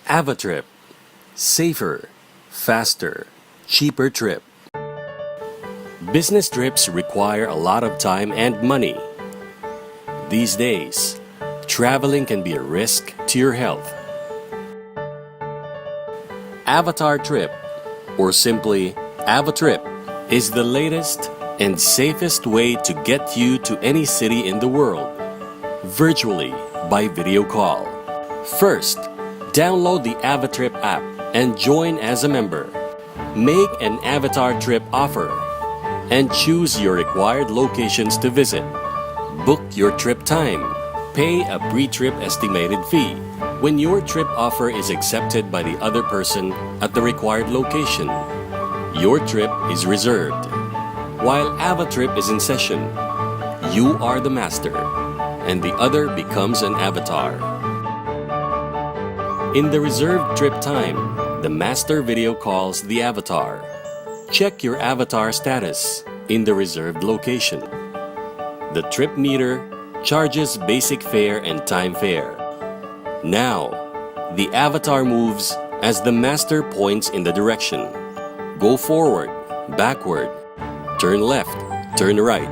AVATRIP. Safer, faster, cheaper trip. Business trips require a lot of time and money. These days, traveling can be a risk to your health. AVATRIP, or simply AVATRIP, is the latest and safest way to get you to any city in the world, virtually by video call. First, download the AVATRIP app and join as a member. Make an AVATRIP offer and choose your required locations to visit. Book your trip time. Pay a pre-trip estimated fee. When your trip offer is accepted by the other person at the required location, your trip is reserved. While AVATRIP is in session, you are the master, and the other becomes an avatar. In the reserved trip time, the master video calls the avatar. Check your avatar status in the reserved location. The trip meter charges basic fare and time fare. Now, the avatar moves as the master points in the direction. Go forward, backward, turn left, turn right.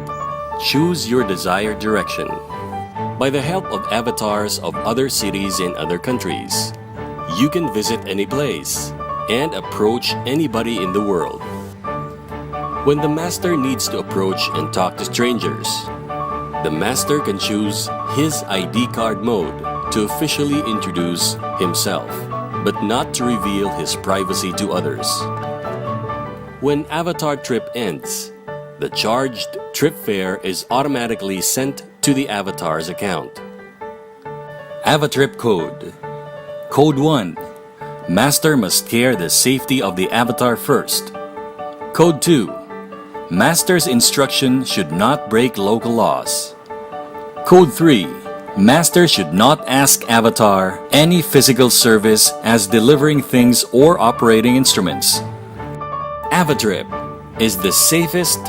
Choose your desired direction. By the help of avatars of other cities in other countries, you can visit any place and approach anybody in the world. When the master needs to approach and talk to strangers, the master can choose his ID card mode to officially introduce himself, but not to reveal his privacy to others. When AVATRIP ends, the charged trip fare is automatically sent to the avatar's account. AVATRIP code. Code 1. Master must care the safety of the avatar first. Code 2. Master's instruction should not break local laws. Code 3. Master should not ask avatar any physical service as delivering things or operating instruments. AVATRIP is the safest,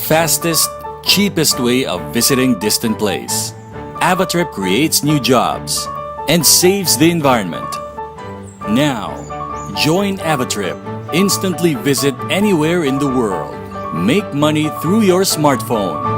fastest, cheapest way of visiting distant place. AVATRIP creates new jobs and saves the environment. Now, join AVATRIP. Instantly visit anywhere in the world. Make money through your smartphone.